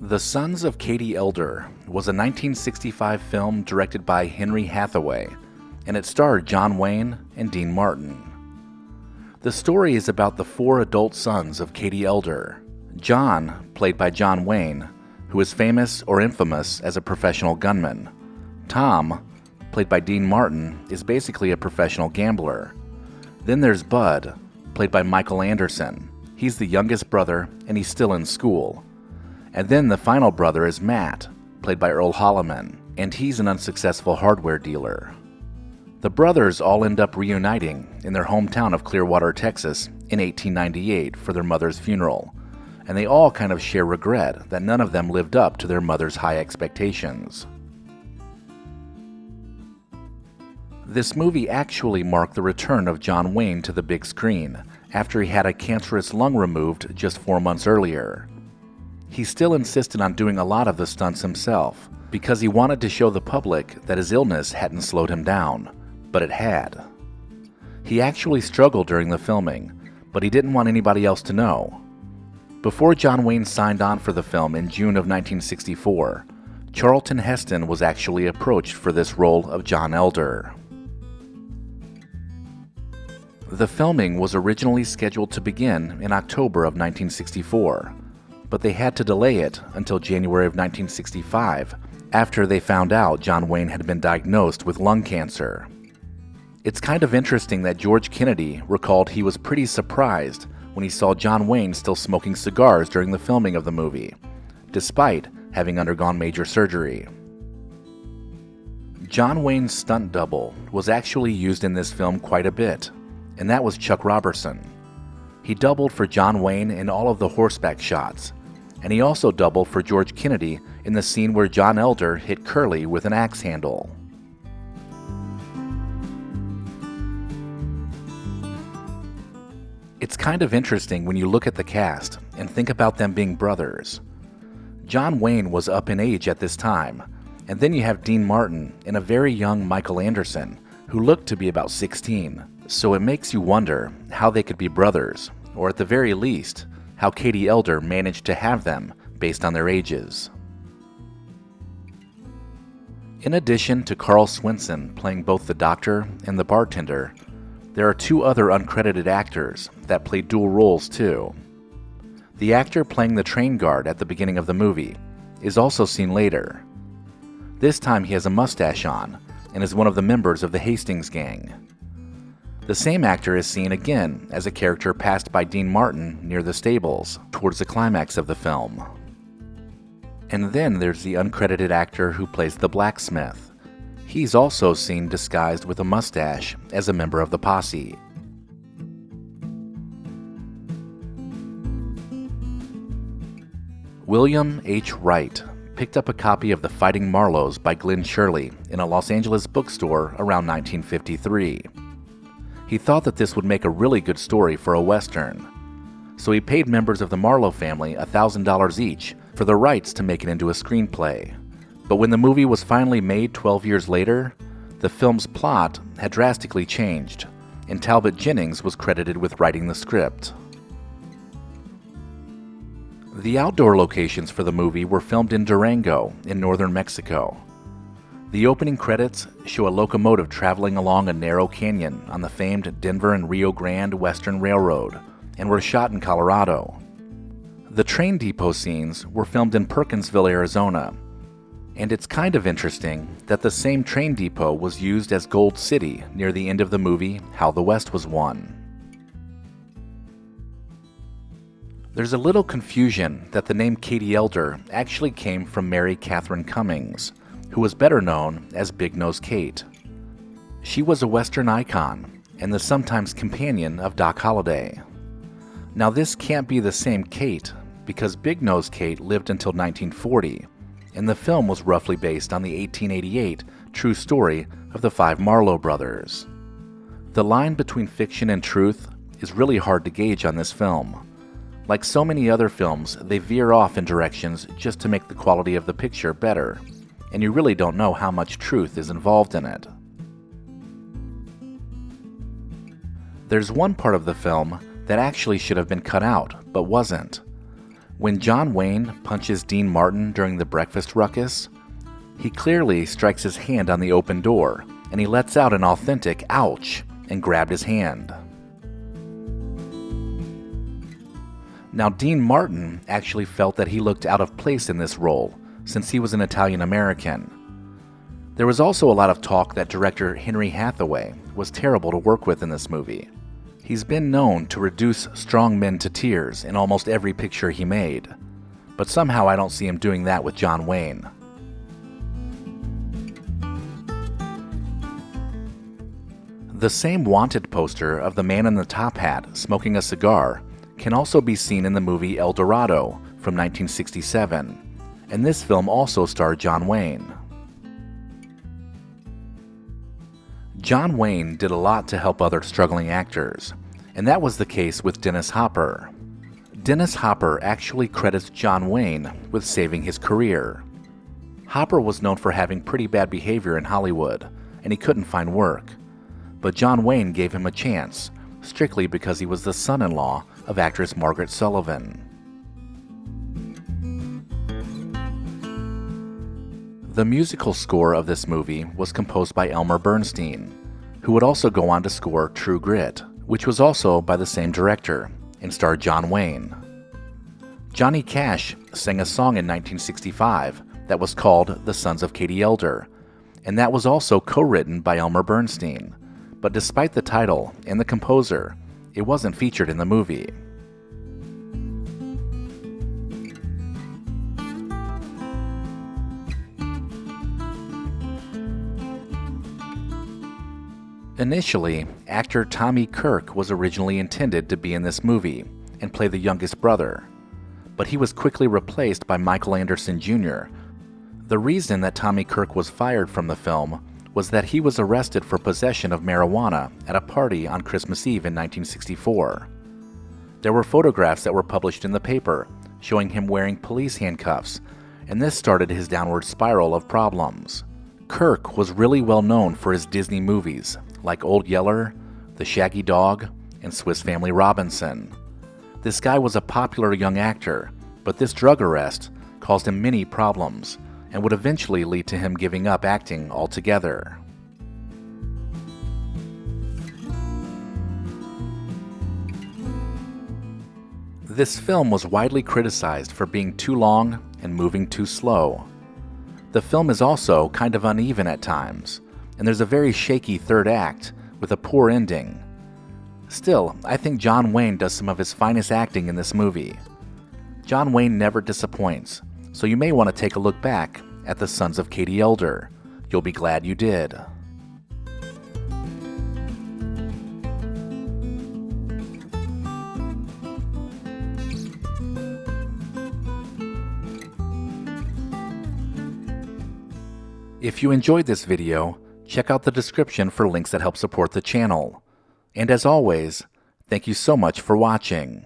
The Sons of Katie Elder was a 1965 film directed by Henry Hathaway, and it starred John Wayne and Dean Martin. The story is about the four adult sons of Katie Elder. John, played by John Wayne, who is famous or infamous as a professional gunman. Tom, played by Dean Martin, is basically a professional gambler. Then there's Bud, played by Michael Anderson. He's the youngest brother, and he's still in school. And then the final brother is Matt, played by Earl Holliman, and he's an unsuccessful hardware dealer. The brothers all end up reuniting in their hometown of Clearwater, Texas in 1898 for their mother's funeral, and they all kind of share regret that none of them lived up to their mother's high expectations. This movie actually marked the return of John Wayne to the big screen after he had a cancerous lung removed just 4 months earlier. He still insisted on doing a lot of the stunts himself because he wanted to show the public that his illness hadn't slowed him down, but it had. He actually struggled during the filming, but he didn't want anybody else to know. Before John Wayne signed on for the film in June of 1964, Charlton Heston was actually approached for this role of John Elder. The filming was originally scheduled to begin in October of 1964, but they had to delay it until January of 1965 after they found out John Wayne had been diagnosed with lung cancer. It's kind of interesting that George Kennedy recalled he was pretty surprised when he saw John Wayne still smoking cigars during the filming of the movie, despite having undergone major surgery. John Wayne's stunt double was actually used in this film quite a bit, and that was Chuck Robertson. He doubled for John Wayne in all of the horseback shots, and he also doubled for George Kennedy in the scene where John Elder hit Curly with an axe handle. It's kind of interesting when you look at the cast and think about them being brothers. John Wayne was up in age at this time, and then you have Dean Martin and a very young Michael Anderson, who looked to be about 16, so it makes you wonder how they could be brothers, or at the very least, how Katie Elder managed to have them based on their ages. In addition to Carl Swinson playing both the doctor and the bartender, there are two other uncredited actors that played dual roles too. The actor playing the train guard at the beginning of the movie is also seen later. This time he has a mustache on and is one of the members of the Hastings gang. The same actor is seen again as a character passed by Dean Martin near the stables towards the climax of the film. And then there's the uncredited actor who plays the blacksmith. He's also seen disguised with a mustache as a member of the posse. William H. Wright picked up a copy of The Fighting Marlows by Glenn Shirley in a Los Angeles bookstore around 1953. He thought that this would make a really good story for a Western, so he paid members of the Marlowe family $1,000 each for the rights to make it into a screenplay. But when the movie was finally made 12 years later, the film's plot had drastically changed, and Talbot Jennings was credited with writing the script. The outdoor locations for the movie were filmed in Durango, in northern Mexico. The opening credits show a locomotive traveling along a narrow canyon on the famed Denver and Rio Grande Western Railroad, and were shot in Colorado. The train depot scenes were filmed in Perkinsville, Arizona, and it's kind of interesting that the same train depot was used as Gold City near the end of the movie How the West Was Won. There's a little confusion that the name Katie Elder actually came from Mary Catherine Cummings, who was better known as Big Nose Kate. She was a Western icon and the sometimes companion of Doc Holliday. Now this can't be the same Kate because Big Nose Kate lived until 1940, and the film was roughly based on the 1888 true story of the five Marlowe brothers. The line between fiction and truth is really hard to gauge on this film. Like so many other films, they veer off in directions just to make the quality of the picture better, and you really don't know how much truth is involved in it. There's one part of the film that actually should have been cut out, but wasn't. When John Wayne punches Dean Martin during the breakfast ruckus, he clearly strikes his hand on the open door, and he lets out an authentic ouch and grabbed his hand. Now, Dean Martin actually felt that he looked out of place in this role, since he was an Italian American. There was also a lot of talk that director Henry Hathaway was terrible to work with in this movie. He's been known to reduce strong men to tears in almost every picture he made, but somehow I don't see him doing that with John Wayne. The same wanted poster of the man in the top hat smoking a cigar can also be seen in the movie El Dorado from 1967, and this film also starred John Wayne. John Wayne did a lot to help other struggling actors, and that was the case with Dennis Hopper. Dennis Hopper actually credits John Wayne with saving his career. Hopper was known for having pretty bad behavior in Hollywood, and he couldn't find work. But John Wayne gave him a chance, strictly because he was the son-in-law of actress Margaret Sullivan. The musical score of this movie was composed by Elmer Bernstein, who would also go on to score True Grit, which was also by the same director and starred John Wayne. Johnny Cash sang a song in 1965 that was called The Sons of Katie Elder, and that was also co-written by Elmer Bernstein. But despite the title and the composer, it wasn't featured in the movie. Initially, actor Tommy Kirk was originally intended to be in this movie and play the youngest brother, but he was quickly replaced by Michael Anderson Jr. The reason that Tommy Kirk was fired from the film was that he was arrested for possession of marijuana at a party on Christmas Eve in 1964. There were photographs that were published in the paper showing him wearing police handcuffs, and this started his downward spiral of problems. Kirk was really well known for his Disney movies like Old Yeller, The Shaggy Dog, and Swiss Family Robinson. This guy was a popular young actor, but this drug arrest caused him many problems and would eventually lead to him giving up acting altogether. This film was widely criticized for being too long and moving too slow. The film is also kind of uneven at times, and there's a very shaky third act with a poor ending. Still, I think John Wayne does some of his finest acting in this movie. John Wayne never disappoints, so you may want to take a look back at The Sons of Katie Elder. You'll be glad you did. If you enjoyed this video, check out the description for links that help support the channel. And as always, thank you so much for watching.